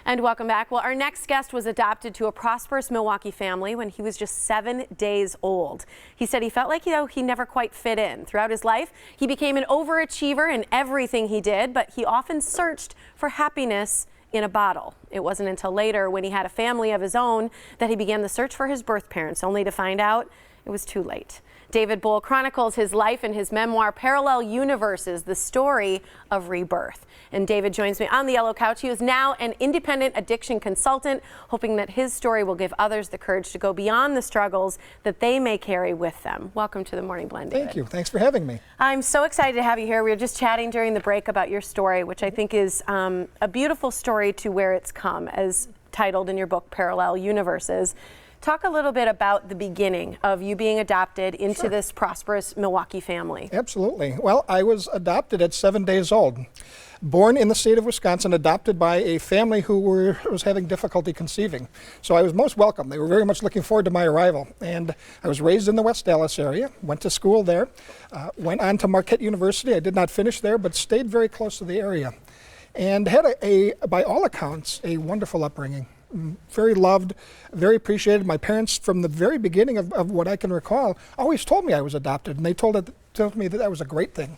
And welcome back. Well, our next guest was adopted to a prosperous Milwaukee family when he was just 7 days old. He said he felt like, he never quite fit in. Throughout his life, he became an overachiever in everything he did, but he often searched for happiness in a bottle. It wasn't until later, when he had a family of his own, that he began the search for his birth parents, only to find out it was too late. David Bohl chronicles his life in his memoir, Parallel Universes, The Story of Rebirth. And David joins me on the yellow couch. He is now an independent addiction consultant, hoping that his story will give others the courage to go beyond the struggles that they may carry with them. Welcome to the Morning Blend, David. Thank you. Thanks for having me. I'm so excited to have you here. We were just chatting during the break about your story, which I think is a beautiful story to where it's come, as titled in your book, Parallel Universes. Talk a little bit about the beginning of you being adopted into this prosperous Milwaukee family. Absolutely. Well, I was adopted at 7 days old. Born in the state of Wisconsin, adopted by a family who was having difficulty conceiving. So I was most welcome. They were very much looking forward to my arrival. And I was raised in the West Dallas area, went to school there, went on to Marquette University. I did not finish there, but stayed very close to the area. And had by all accounts, a wonderful upbringing. Very loved, very appreciated. My parents, from the very beginning of what I can recall, always told me I was adopted, and they told me that was a great thing.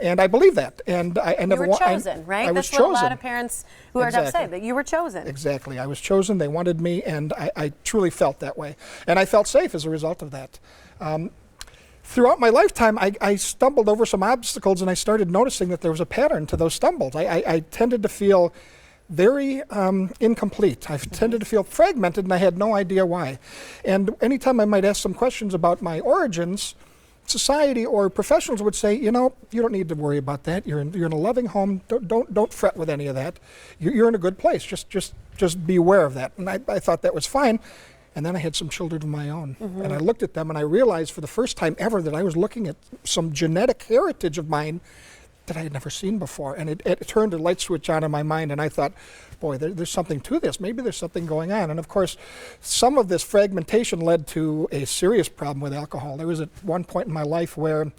And I believe that. And I never You were chosen, right? I was chosen. That's what a lot of parents who are adopted say, that you were chosen. Exactly. I was chosen. They wanted me, and I truly felt that way. And I felt safe as a result of that. Throughout my lifetime, I stumbled over some obstacles, and I started noticing that there was a pattern to those stumbles. I tended to feel very incomplete. I tended to feel fragmented, and I had no idea why. And anytime I might ask some questions about my origins, society or professionals would say, you don't need to worry about that. You're in a loving home. Don't fret with any of that. You're in a good place. Just be aware of that. And I thought that was fine. And then I had some children of my own. And I looked at them, and I realized for the first time ever that I was looking at some genetic heritage of mine that I had never seen before. And it turned a light switch on in my mind, and I thought, boy, there's something to this. Maybe there's something going on. And of course, some of this fragmentation led to a serious problem with alcohol. There was at one point in my life where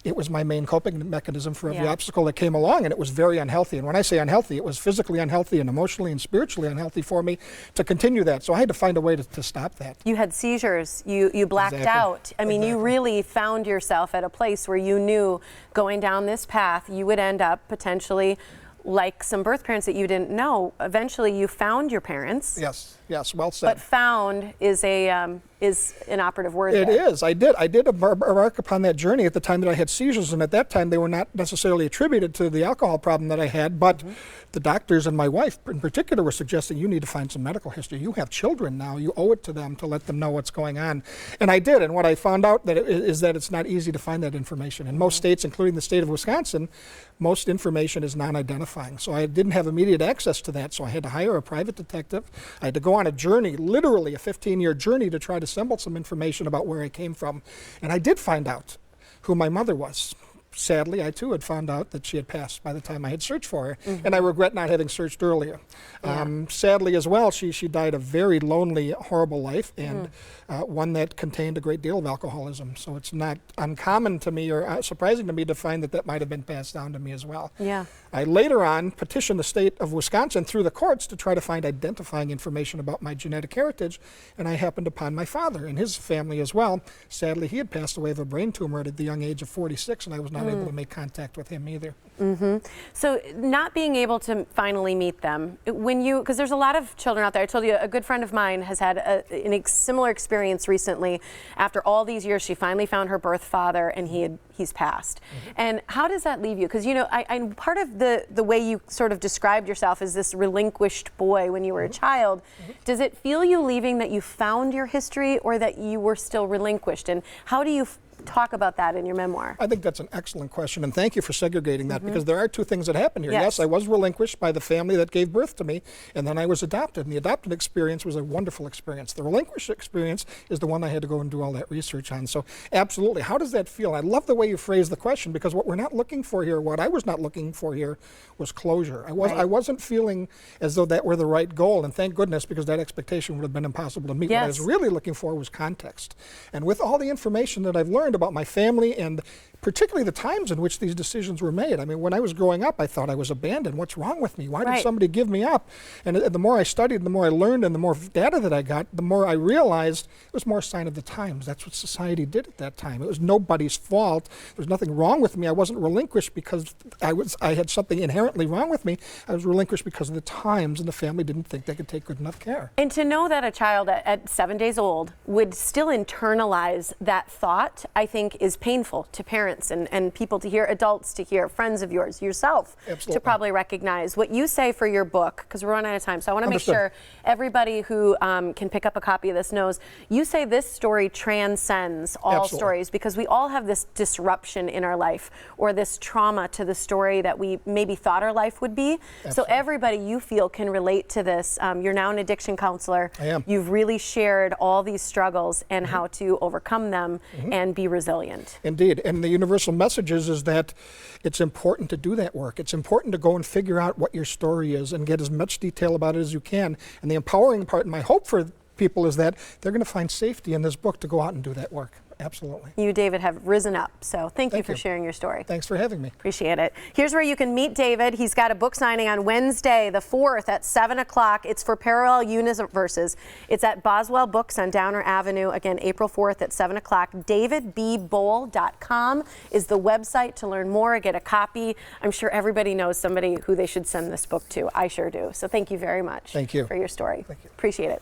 it was my main coping mechanism for every obstacle that came along, and it was very unhealthy. And when I say unhealthy, it was physically unhealthy and emotionally and spiritually unhealthy for me to continue that. So I had to find a way to stop that. You had seizures. You blacked out. I mean, you really found yourself at a place where you knew going down this path, you would end up potentially like some birth parents that you didn't know. Eventually, you found your parents. Yes, well said. But found is an operative word. It there. is. I did embark upon that journey at the time that I had seizures, and at that time they were not necessarily attributed to the alcohol problem that I had, but the doctors and my wife in particular were suggesting, you need to find some medical history. You have children now. You owe it to them to let them know what's going on. And I did, and what I found out is that it's not easy to find that information. In most states, including the state of Wisconsin, most information is non-identifying. So I didn't have immediate access to that, so I had to hire a private detective. I had to go on a journey, literally a 15-year journey, to try to assemble some information about where I came from. And I did find out who my mother was. Sadly, I too had found out that she had passed by the time I had searched for her, and I regret not having searched earlier. Sadly as well, she died a very lonely, horrible life, and one that contained a great deal of alcoholism. So it's not uncommon to me or surprising to me to find that might have been passed down to me as well. I later on petitioned the state of Wisconsin through the courts to try to find identifying information about my genetic heritage, and I happened upon my father and his family as well. Sadly, he had passed away of a brain tumor at the young age of 46, and I was not able to make contact with him either. So not being able to finally meet them, because there's a lot of children out there. I told you a good friend of mine has had a similar experience recently. After all these years, she finally found her birth father, and he's passed. And how does that leave you? Because I'm part of the way you sort of described yourself as this relinquished boy when you were a child. Does it feel you leaving that you found your history, or that you were still relinquished? And how do you talk about that in your memoir? I think that's an excellent question, and thank you for segregating that, because there are two things that happened here. Yes, I was relinquished by the family that gave birth to me, and then I was adopted, and the adopted experience was a wonderful experience. The relinquished experience is the one I had to go and do all that research on. So absolutely, how does that feel? I love the way you phrase the question, because what we're not looking for here, what I was not looking for here, was closure. I wasn't feeling as though that were the right goal, and thank goodness, because that expectation would have been impossible to meet. What I was really looking for was context. And with all the information that I've learned about my family and particularly the times in which these decisions were made. I mean, when I was growing up, I thought I was abandoned. What's wrong with me? Why did somebody give me up? And the more I studied, the more I learned, and the more data that I got, the more I realized it was more a sign of the times. That's what society did at that time. It was nobody's fault. There was nothing wrong with me. I wasn't relinquished because I had something inherently wrong with me. I was relinquished because of the times, and the family didn't think they could take good enough care. And to know that a child at 7 days old would still internalize that thought, I think, is painful to parents and people to hear, adults to hear, friends of yours, yourself, to probably recognize. What you say for your book, because we're running out of time, so I want to make sure everybody who can pick up a copy of this knows, you say this story transcends all stories, because we all have this disruption in our life, or this trauma to the story that we maybe thought our life would be. So everybody, you feel, can relate to this. You're now an addiction counselor. I am. You've really shared all these struggles and how to overcome them and be resilient. Indeed, and the universal message is that it's important to do that work. It's important to go and figure out what your story is and get as much detail about it as you can. And the empowering part, and my hope for people, is that they're going to find safety in this book to go out and do that work. Absolutely. You, David, have risen up, so thank you for sharing your story. Thanks for having me. Appreciate it. Here's where you can meet David. He's got a book signing on Wednesday, the 4th at 7 o'clock. It's for Parallel Universes. It's at Boswell Books on Downer Avenue. Again, April 4th at 7 o'clock. DavidBBohl.com is the website to learn more or get a copy. I'm sure everybody knows somebody who they should send this book to. I sure do. So thank you very much for your story. Thank you. Appreciate it.